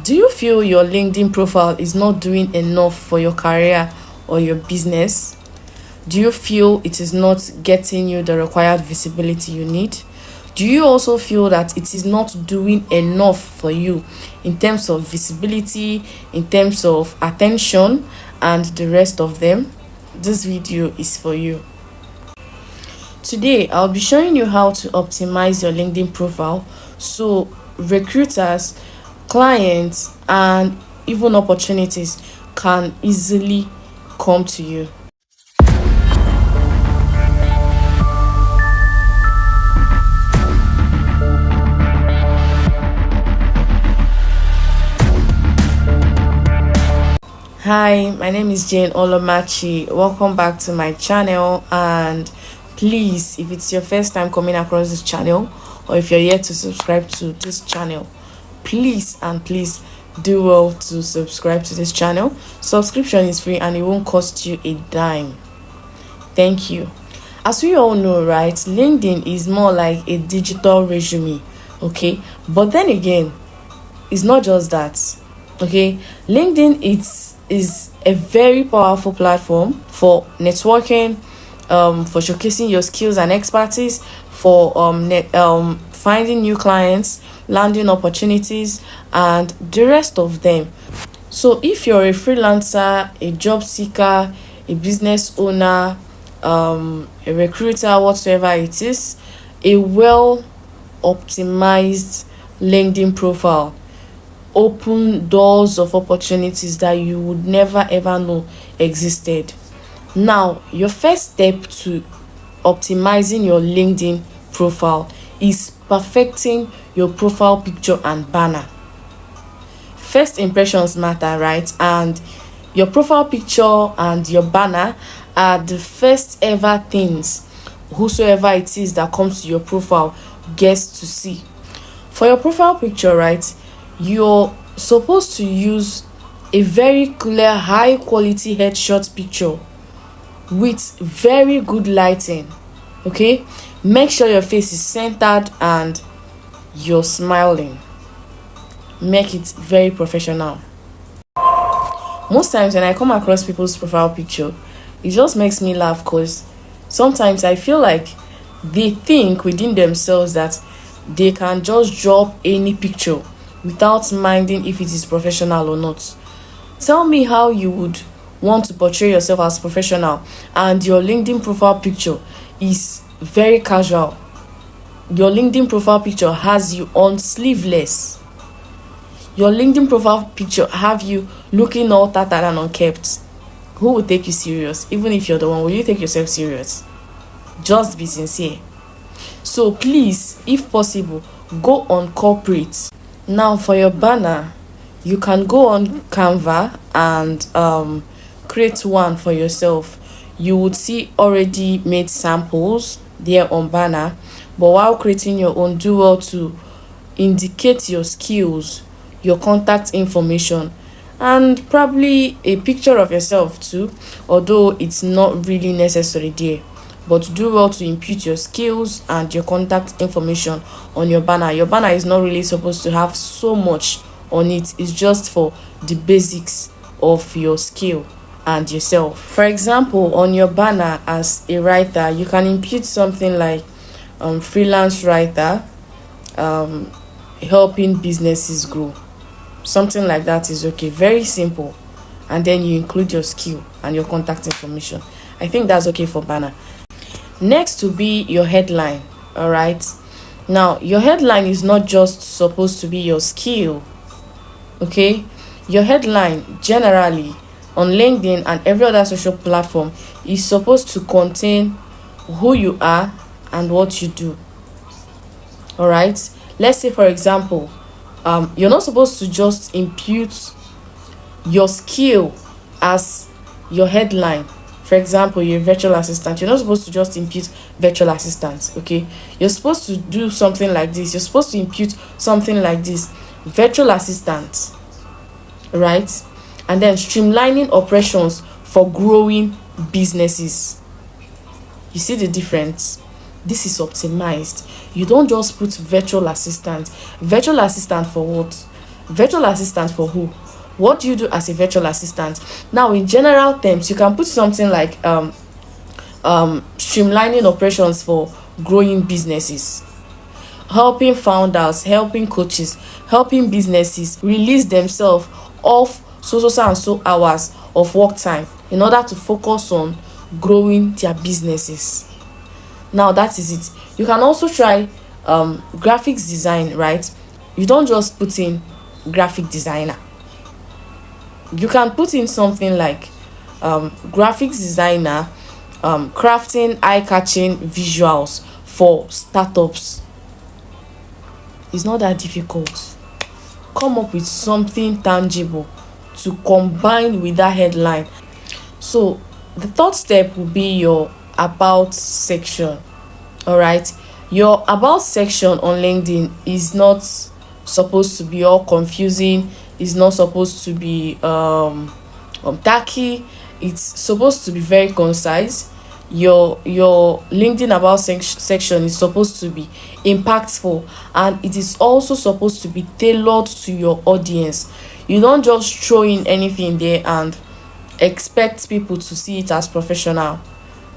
Do you feel your LinkedIn profile is not doing enough for your career or your business? Do you feel it is not getting you the required visibility you need? Do you also feel that it is not doing enough for you in terms of visibility, in terms of attention, and the rest of them? This video is for you. Today, I'll be showing you how to optimize your LinkedIn profile so recruiters, clients, and even opportunities can easily come to you. Hi, my name is Jane Olomachi. Welcome back to my channel, and please, if it's your first time coming across this channel, or if you're yet to subscribe to this channel, please do well to subscribe to this channel. Subscription is free and it won't cost you a dime. Thank you. As we all know, right, LinkedIn is more like a digital resume, okay? But then again, it's not just that, okay? LinkedIn is a very powerful platform for networking, for showcasing your skills and expertise, for finding new clients, landing opportunities, and the rest of them. So if you're a freelancer, a job seeker, a business owner, a recruiter, whatsoever it is, a well optimized LinkedIn profile open doors of opportunities that you would never ever know existed. Now, your first step to optimizing your LinkedIn profile is perfecting your profile picture and banner. First impressions matter, right? And your profile picture and your banner are the first ever things whosoever it is that comes to your profile gets to see. For your profile picture, right, you're supposed to use a very clear, high quality headshot picture with very good lighting. Okay, make sure your face is centered and you're smiling. Make it very professional. Most times when I come across people's profile picture, it just makes me laugh because sometimes I feel like they think within themselves that they can just drop any picture without minding if it is professional or not. Tell me how you would want to portray yourself as professional and your LinkedIn profile picture is very casual. Your LinkedIn profile picture has you on sleeveless. Your LinkedIn profile picture have you looking all tattered and unkept. Who will take you serious? Even if you're the one, will you take yourself serious? Just be sincere. So please, if possible, go on corporate. Now for your banner, you can go on Canva and create one for yourself. You would see already made samples there on banner, but while creating your own, do well to indicate your skills, your contact information, and probably a picture of yourself too, although it's not really necessary there. But do well to impute your skills and your contact information on your banner. Your banner is not really supposed to have so much on it. It's just for the basics of your skill and yourself. For example, on your banner as a writer, you can impute something like freelance writer, helping businesses grow. Something like that is okay. Very simple. And then you include your skill and your contact information. I think that's okay for banner. Next to be your headline. All right, now your headline is not just supposed to be your skill. Okay, your headline generally on LinkedIn and every other social platform is supposed to contain who you are and what you do. All right, let's say for example, you're not supposed to just impute your skill as your headline. For example, you're a virtual assistant. You're not supposed to just impute virtual assistant, okay? You're supposed to do something like this. You're supposed to impute something like this. Virtual assistant, right? And then streamlining operations for growing businesses. You see the difference? This is optimized. You don't just put virtual assistant. Virtual assistant for what? Virtual assistant for who? What do you do as a virtual assistant? Now, in general terms, you can put something like streamlining operations for growing businesses, helping founders, helping coaches, helping businesses release themselves off so and so hours of work time in order to focus on growing their businesses. Now, that is it. You can also try graphics design, right? You don't just put in graphic designer. You can put in something like graphics designer, crafting eye-catching visuals for startups. It's not that difficult. Come up with something tangible to combine with that headline. So the third step will be your about section. All right, your about section on LinkedIn is not supposed to be all confusing. It's not supposed to be tacky. It's supposed to be very concise. Your LinkedIn about section is supposed to be impactful, and it is also supposed to be tailored to your audience. You don't just throw in anything there and expect people to see it as professional,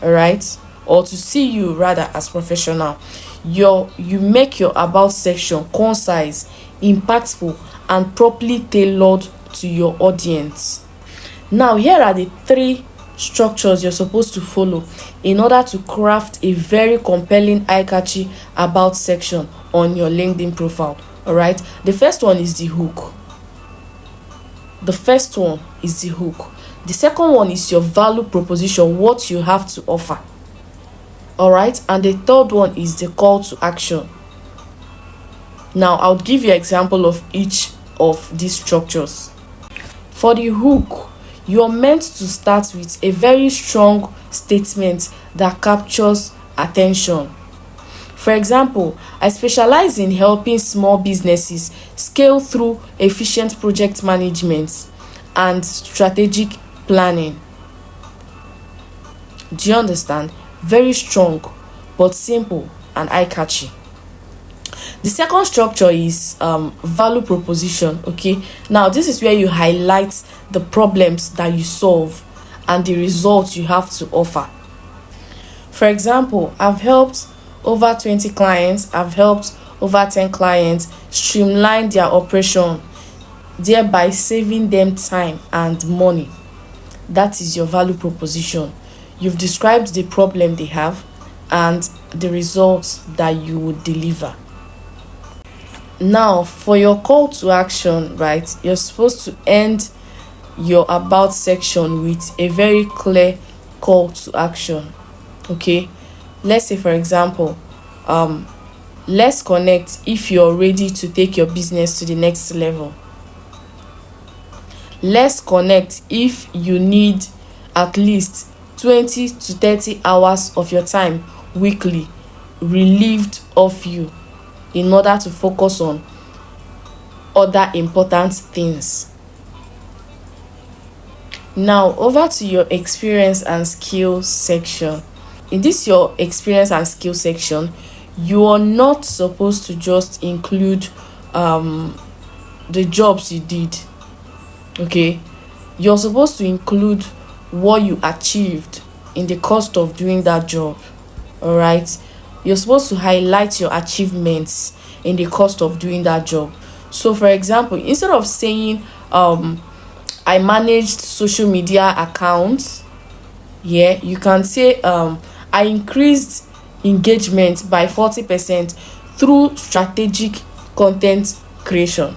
all right, or to see you rather as professional. You make your about section concise, impactful, and properly tailored to your audience. Now, here are the three structures you're supposed to follow in order to craft a very compelling, eye-catchy about section on your LinkedIn profile. All right, the first one is the hook. The first one is the hook. The second one is your value proposition, what you have to offer. All right, and the third one is the call to action. Now, I'll give you an example of each of these structures. For the hook, you're meant to start with a very strong statement that captures attention. For example, I specialize in helping small businesses scale through efficient project management and strategic planning. Do you understand? Very strong, but simple and eye-catchy. The second structure is value proposition. Okay, now this is where you highlight the problems that you solve and the results you have to offer. For example, I've helped over 20 clients, I've helped over 10 clients streamline their operation, thereby saving them time and money. That is your value proposition. You've described the problem they have and the results that you would deliver. Now, for your call to action, right, you're supposed to end your about section with a very clear call to action. Okay, let's say, for example, let's connect if you're ready to take your business to the next level. Let's connect if you need at least 20 to 30 hours of your time weekly relieved of you in order to focus on other important things. Now, over to your experience and skill section. In this your experience and skill section, you are not supposed to just include the jobs you did. Okay, you're supposed to include what you achieved in the course of doing that job. All right, you're supposed to highlight your achievements in the course of doing that job. So, for example, instead of saying I managed social media accounts, yeah, you can say I increased engagement by 40% through strategic content creation.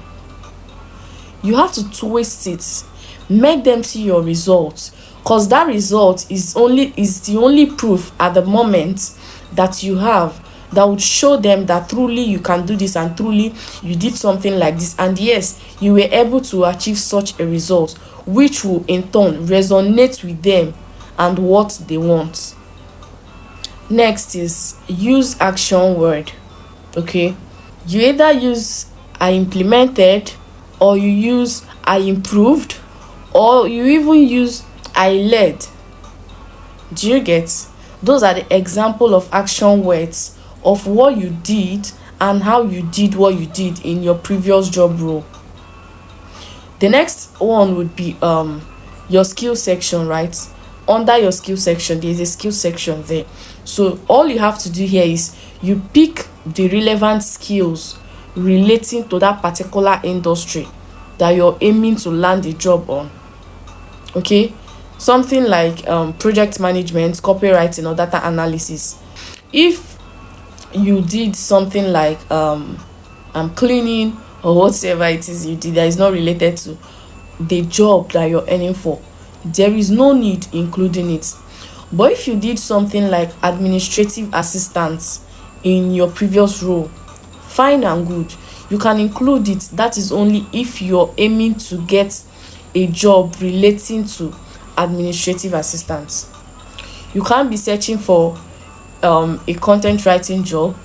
You have to twist it, make them see your results, because that result is the only proof at the moment that you have that would show them that truly you can do this and truly you did something like this, and yes, you were able to achieve such a result, which will in turn resonate with them and what they want. Next is use action word. Okay, you either use I implemented, or you use I improved, or you even use I led. Do you get? Those are the example of action words of what you did and how you did what you did in your previous job role. The next one would be your skill section, right? Under your skill section, there is a skill section there. So all you have to do here is you pick the relevant skills relating to that particular industry that you're aiming to land a job on. Okay, something like project management, copywriting, or data analysis. If you did something like cleaning or whatever it is you did that is not related to the job that you're earning for, there is no need including it. But if you did something like administrative assistance in your previous role, fine and good, you can include it. That is only if you're aiming to get a job relating to administrative assistance. You can't be searching for a content writing job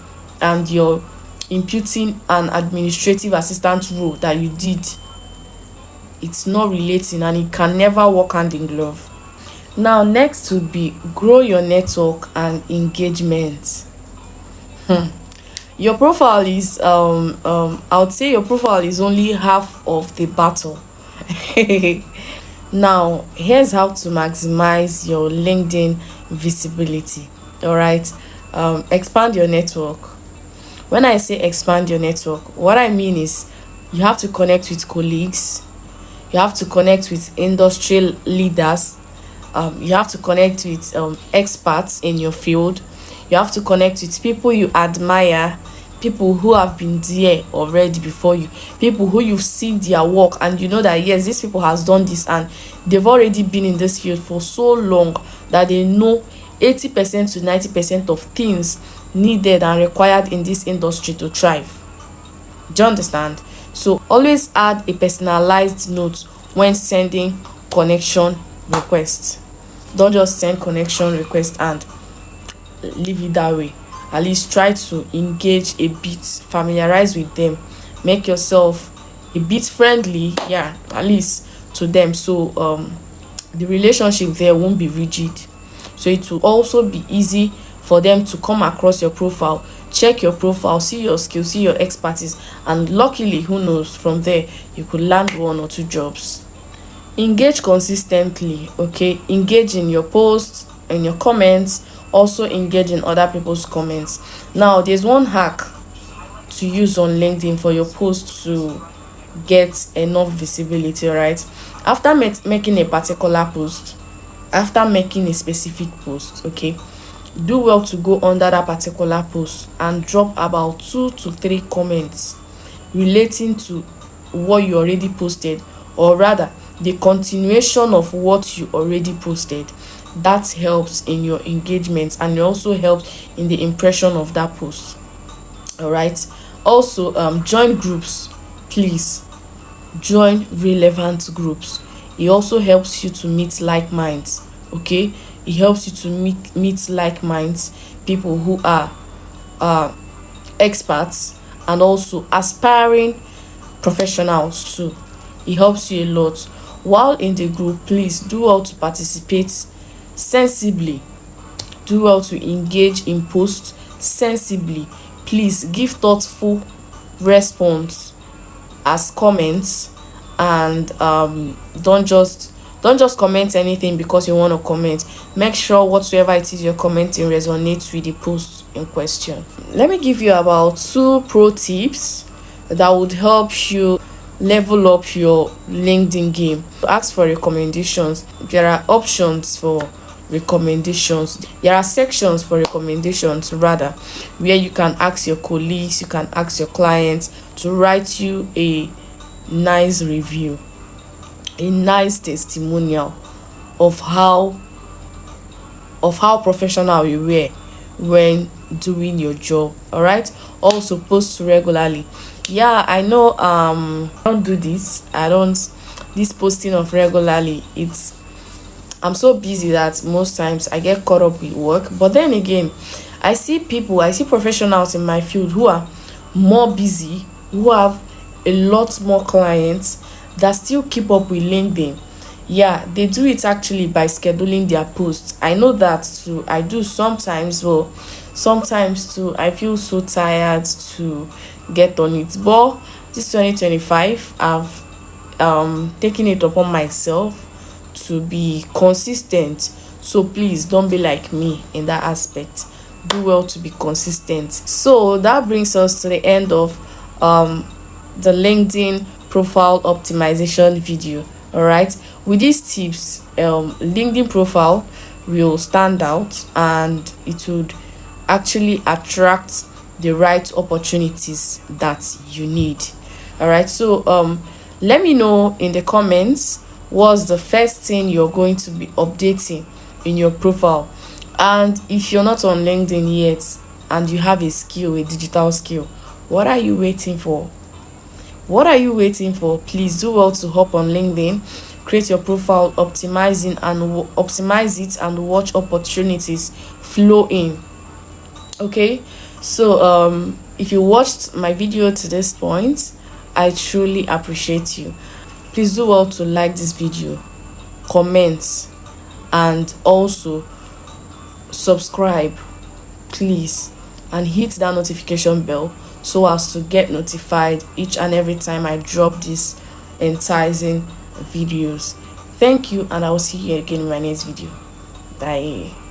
and you're imputing an administrative assistant role that you did. It's not relating and it can never work hand in glove. Now next would be grow your network and engagement. Your profile is I would say your profile is only half of the battle. Now here's how to maximize your LinkedIn visibility. All right, expand your network. When I say expand your network, what I mean is you have to connect with colleagues, you have to connect with industry leaders, you have to connect with experts in your field, you have to connect with people you admire, people who have been there already before you, people who you've seen their work and you know that yes, these people has done this and they've already been in this field for so long that they know 80% to 90% of things needed and required in this industry to thrive. Do you understand? So always add a personalized note when sending connection requests. Don't just send connection request and leave it that way. At least try to engage a bit, familiarize with them, make yourself a bit friendly, yeah, at least to them, so the relationship there won't be rigid. So it will also be easy for them to come across your profile, check your profile, see your skills, see your expertise, and luckily, who knows, from there you could land 1 or 2 jobs. Engage consistently. Okay, engage in your posts, in your comments, also engage in other people's comments. Now there's one hack to use on LinkedIn for your post to get enough visibility. Right, after making a particular post, after making a specific post, okay, do well to go under that particular post and drop about 2 to 3 comments relating to what you already posted, or rather the continuation of what you already posted. That helps in your engagement and it also helps in the impression of that post. All right, also join groups. Please join relevant groups. It also helps you to meet like minds. Okay, it helps you to meet like minds, people who are experts and also aspiring professionals too. It helps you a lot. While in the group, please do well to participate sensibly, do well to engage in posts sensibly. Please give thoughtful response as comments, and don't just comment anything because you want to comment. Make sure whatsoever it is you're commenting resonates with the post in question. Let me give you about 2 pro tips that would help you level up your LinkedIn game. Ask for recommendations. There are options for recommendations. There are sections for recommendations rather, where you can ask your colleagues, you can ask your clients to write you a nice review, a nice testimonial of how professional you were when doing your job. All right, also post regularly. Yeah, I know I don't do this. This posting of regularly, I'm so busy that most times I get caught up with work. But then again, I see professionals in my field who are more busy, who have a lot more clients, that still keep up with LinkedIn. Yeah, they do it actually by scheduling their posts. I know that too. I do sometimes, but sometimes too I feel so tired to get on it. But this 2025, taking it upon myself to be consistent. So please don't be like me in that aspect. Do well to be consistent. So that brings us to the end of the LinkedIn profile optimization video. All right, with these tips, LinkedIn profile will stand out and it would actually attract the right opportunities that you need. All right, so let me know in the comments what's the first thing you're going to be updating in your profile. And if you're not on LinkedIn yet and you have a skill, a digital skill, what are you waiting for? What are you waiting for? Please do well to hop on LinkedIn, create your profile, optimize it and watch opportunities flow in. Okay, so if you watched my video to this point, I truly appreciate you. Please do well to like this video, comment, and also subscribe, please, and hit that notification bell so as to get notified each and every time I drop these enticing videos. Thank you, and I will see you again in my next video. Bye.